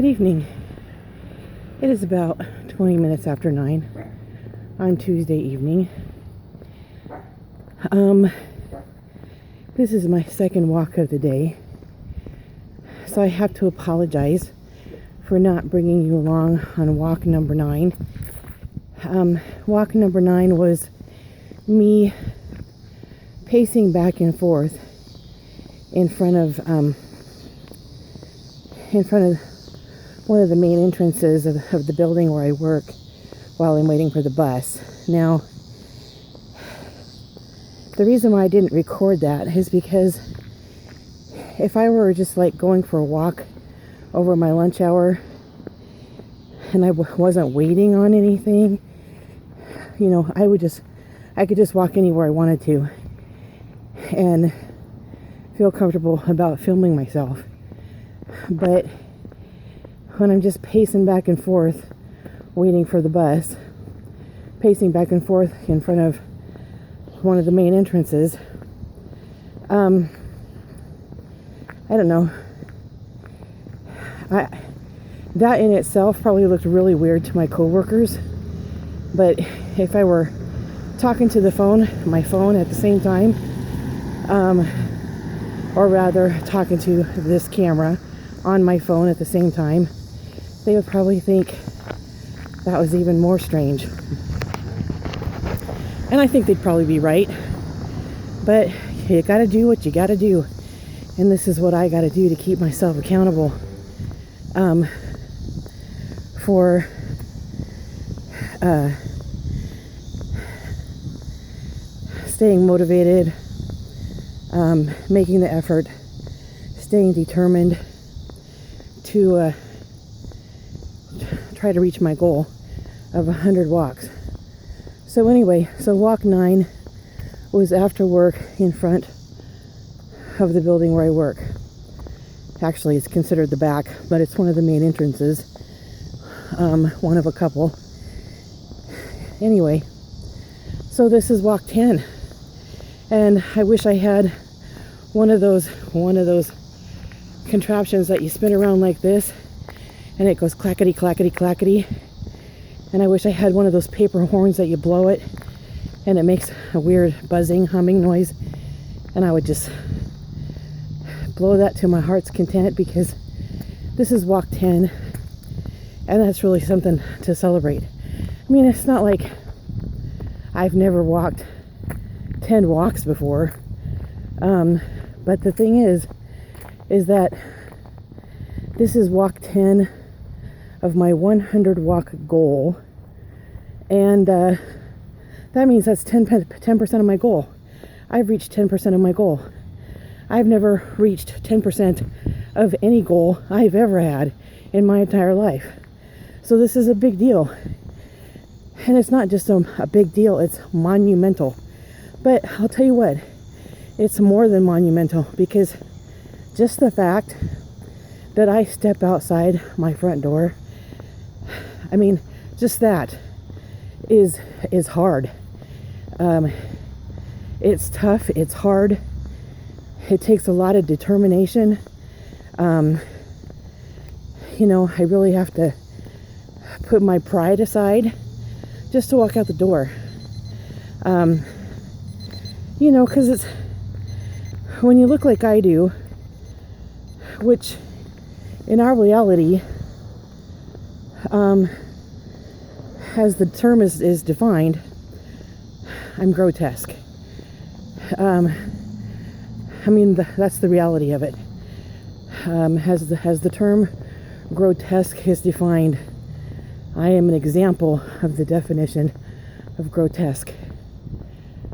Good evening. It is about 20 minutes after 9 on Tuesday evening. This is my second walk of the day, so I have to apologize for not bringing you along on walk number 9. Walk number 9 was me pacing back and forth in front of one of the main entrances of the building where I work while I'm waiting for the bus. Now, the reason why I didn't record that is because if I were just like going for a walk over my lunch hour and I wasn't waiting on anything, you know, I could just walk anywhere I wanted to and feel comfortable about filming myself. But when I'm just pacing back and forth waiting for the bus, pacing back and forth in front of one of the main entrances, I don't know, that in itself probably looked really weird to my coworkers. But if I were talking to my phone at the same time, or rather talking to this camera on my phone at the same time, they would probably think that was even more strange. And I think they'd probably be right. But you gotta do what you gotta do. And this is what I gotta do to keep myself accountable for staying motivated, making the effort, staying determined to try to reach my goal of 100 walks. So anyway, walk 9 was after work in front of the building where I work. Actually, it's considered the back, but it's one of the main entrances, one of a couple. Anyway, so this is walk 10, and I wish I had one of those contraptions that you spin around like this and it goes clackety clackety clackety. And I wish I had one of those paper horns that you blow it and it makes a weird buzzing, humming noise, and I would just blow that to my heart's content, because this is walk 10 and that's really something to celebrate. I mean, it's not like I've never walked 10 walks before, but the thing is that this is walk 10 of my 100 walk goal, and that means that's 10% of my goal. I've reached 10% of my goal. I've never reached 10% of any goal I've ever had in my entire life. So this is a big deal. And it's not just a big deal, it's monumental. But I'll tell you what, it's more than monumental, because just the fact that I step outside my front door, I mean, just that is hard. It's tough, it's hard, it takes a lot of determination. You know, I really have to put my pride aside just to walk out the door. You know, because it's, when you look like I do, which in our reality, as the term is defined, I'm grotesque. I mean, that's the reality of it. As the term grotesque is defined, I am an example of the definition of grotesque.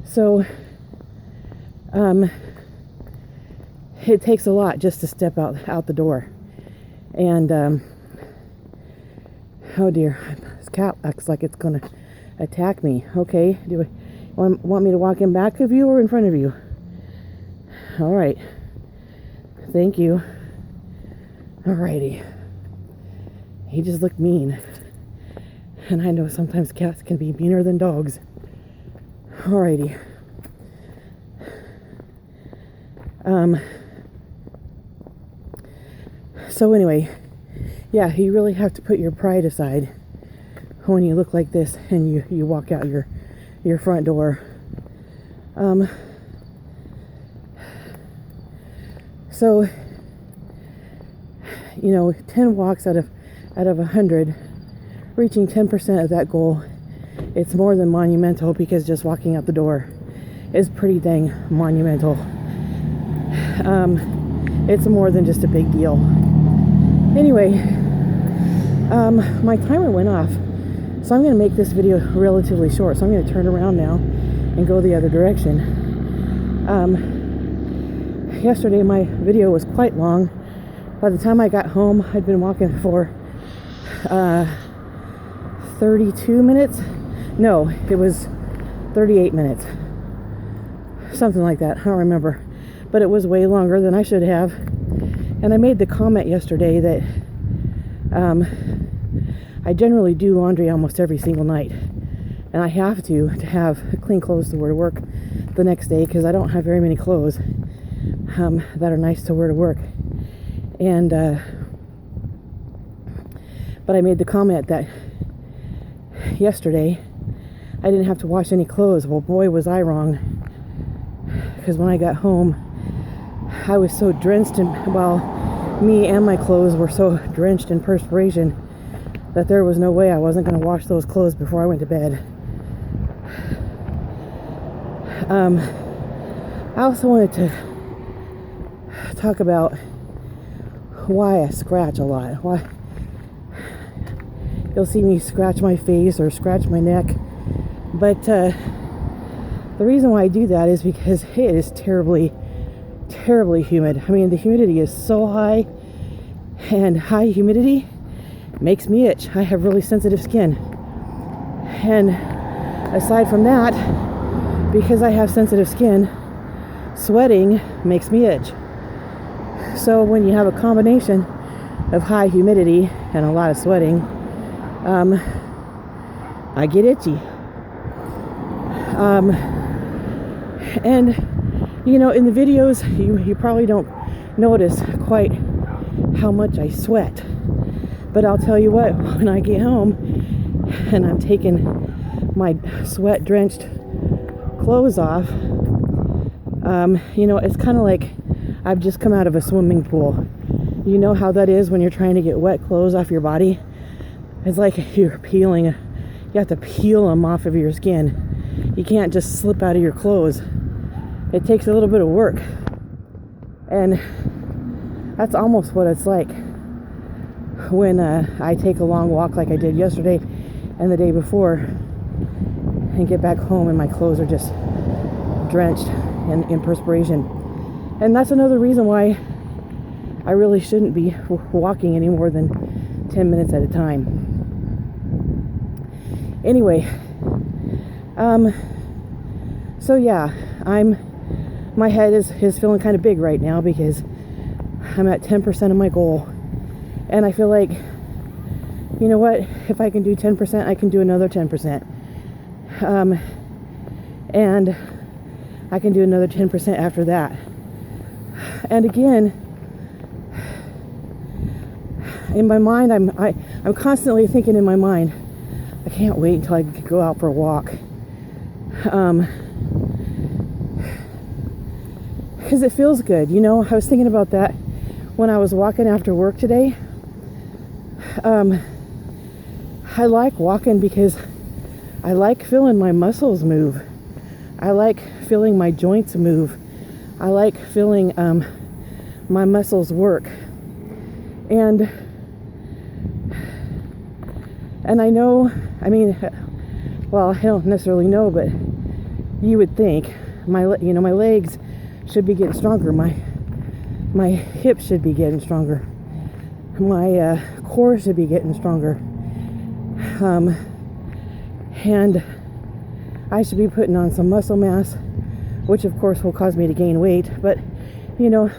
So, it takes a lot just to step out the door. And, oh dear, this cat looks like it's gonna attack me. Okay, do you want me to walk in back of you or in front of you? All right, thank you. Alrighty. He just looked mean, and I know sometimes cats can be meaner than dogs. Alrighty. So anyway, Yeah, you really have to put your pride aside when you look like this and you walk out your front door. So, 10 walks out of 100, reaching 10% of that goal, it's more than monumental, because just walking out the door is pretty dang monumental. It's more than just a big deal. Anyway, my timer went off, so I'm going to make this video relatively short. So I'm going to turn around now and go the other direction. Yesterday my video was quite long. By the time I got home, I'd been walking for 32 minutes. No, it was 38 minutes. Something like that. I don't remember. But it was way longer than I should have. And I made the comment yesterday that I generally do laundry almost every single night. And I have to have clean clothes to wear to work the next day, because I don't have very many clothes that are nice to wear to work. And but I made the comment that yesterday I didn't have to wash any clothes. Well, boy, was I wrong, because when I got home, I was so drenched in, well, me and my clothes were so drenched in perspiration that there was no way I wasn't going to wash those clothes before I went to bed. I also wanted to talk about why I scratch a lot. Why you'll see me scratch my face or scratch my neck, but the reason why I do that is because it is terribly humid. I mean, the humidity is so high, and high humidity makes me itch. I have really sensitive skin, and aside from that, because I have sensitive skin, sweating makes me itch. So when you have a combination of high humidity and a lot of sweating, I get itchy. And in the videos, you probably don't notice quite how much I sweat. But I'll tell you what, when I get home and I'm taking my sweat-drenched clothes off, it's kind of like I've just come out of a swimming pool. You know how that is when you're trying to get wet clothes off your body? It's like you're peeling. You have to peel them off of your skin. You can't just slip out of your clothes. It takes a little bit of work. And that's almost what it's like when I take a long walk like I did yesterday and the day before, and get back home and my clothes are just drenched in perspiration. And that's another reason why I really shouldn't be walking any more than 10 minutes at a time. Anyway, so yeah, my head is feeling kind of big right now, because I'm at 10% of my goal. And I feel like, you know what, if I can do 10%, I can do another 10%. And I can do another 10% after that. And again, in my mind, I'm constantly thinking in my mind, I can't wait until I can go out for a walk. Because it feels good. I was thinking about that when I was walking after work today. I like walking because I like feeling my muscles move. I like feeling my joints move. I like feeling my muscles work. And I know, well, I don't necessarily know, but you would think my legs should be getting stronger. My hips should be getting stronger. My core should be getting stronger. And I should be putting on some muscle mass, which of course will cause me to gain weight, but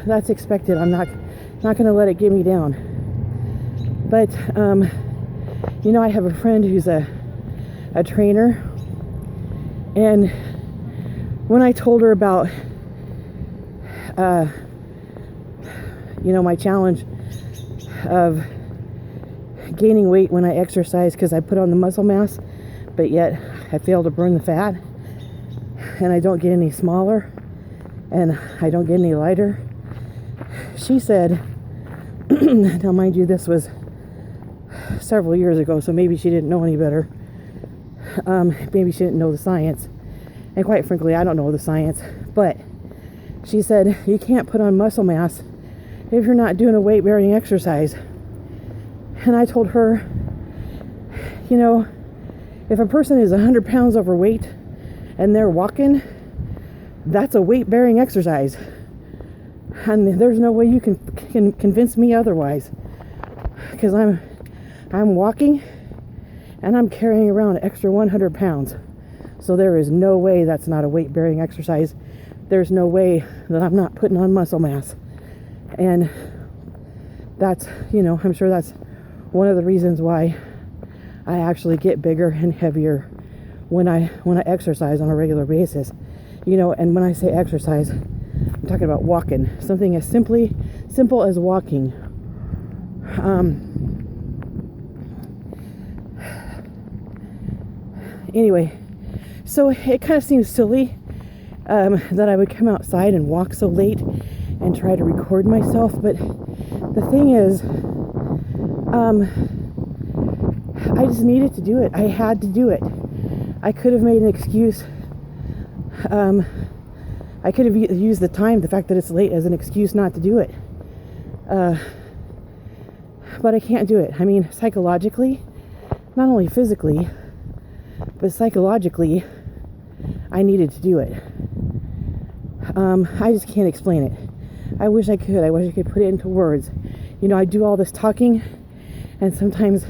that's expected. I'm not going to let it get me down. But I have a friend who's a trainer, and when I told her about my challenge of gaining weight when I exercise because I put on the muscle mass, but yet I fail to burn the fat, and I don't get any smaller, and I don't get any lighter. She said, now mind you, this was several years ago, so maybe she didn't know any better. Maybe she didn't know the science, and quite frankly, I don't know the science, but she said you can't put on muscle mass if you're not doing a weight-bearing exercise. And I told her, you know, if a person is 100 pounds overweight and they're walking, that's a weight-bearing exercise. And there's no way you can convince me otherwise. Because I'm walking and I'm carrying around an extra 100 pounds. So there is no way that's not a weight-bearing exercise. There's no way that I'm not putting on muscle mass. And that's, you know, I'm sure that's one of the reasons why I actually get bigger and heavier when I exercise on a regular basis. You know, and when I say exercise, I'm talking about walking. Something as simple as walking. Anyway, so it kind of seems silly that I would come outside and walk so late and try to record myself, but the thing is, I just needed to do it. I had to do it. I could have made an excuse. I could have used the time, the fact that it's late, as an excuse not to do it. But I can't do it. I mean, psychologically, not only physically, but psychologically, I needed to do it. I just can't explain it. I wish I could. I wish I could put it into words. You know, I do all this talking, and sometimes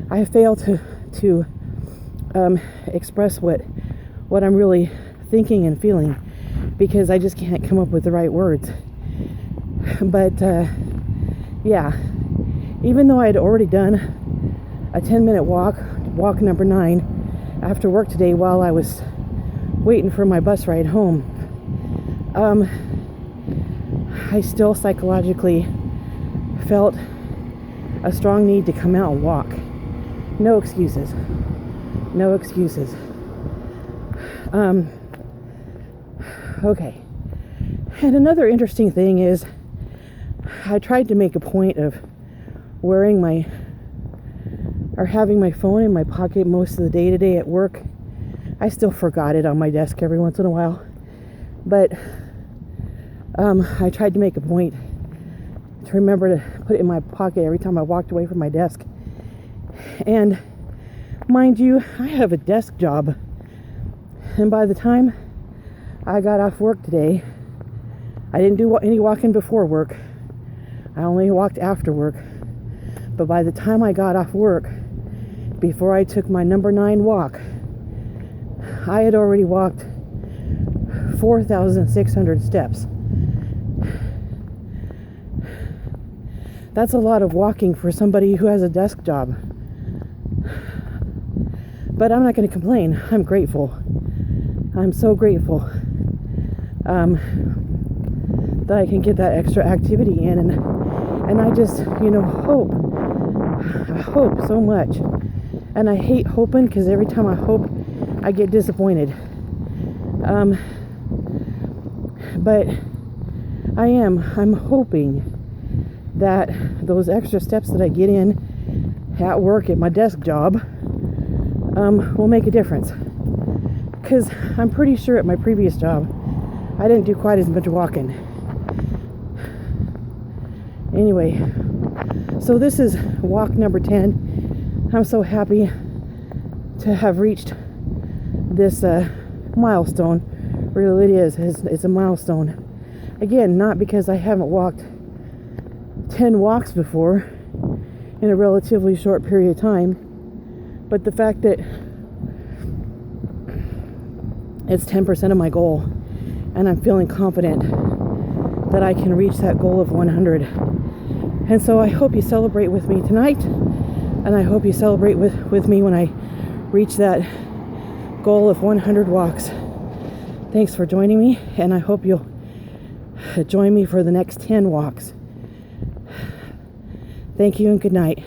I fail to express what I'm really thinking and feeling, because I just can't come up with the right words. But yeah, even though I had already done a 10-minute walk number 9 after work today while I was waiting for my bus ride home, I still psychologically felt a strong need to come out and walk. No excuses. No excuses. Okay. And another interesting thing is, I tried to make a point of having my phone in my pocket most of the day today at work. I still forgot it on my desk every once in a while. But I tried to make a point to remember to put it in my pocket every time I walked away from my desk. And mind you, I have a desk job. And by the time I got off work today, I didn't do any walking before work. I only walked after work. But by the time I got off work, before I took my number 9 walk, I had already walked 4,600 steps. That's a lot of walking for somebody who has a desk job. But I'm not going to complain. I'm grateful. I'm so grateful that I can get that extra activity in, and I just, you know, I hope so much. And I hate hoping, because every time I hope, I get disappointed. But I'm hoping that those extra steps that I get in at work at my desk job will make a difference. Because I'm pretty sure at my previous job, I didn't do quite as much walking. Anyway, so this is walk number 10. I'm so happy to have reached this milestone. Really, it is. It's a milestone. Again, not because I haven't walked 10 walks before in a relatively short period of time, but the fact that it's 10% of my goal, and I'm feeling confident that I can reach that goal of 100. And so I hope you celebrate with me tonight, and I hope you celebrate with me when I reach that goal of 100 walks. Thanks for joining me, and I hope you'll join me for the next 10 walks. Thank you and good night.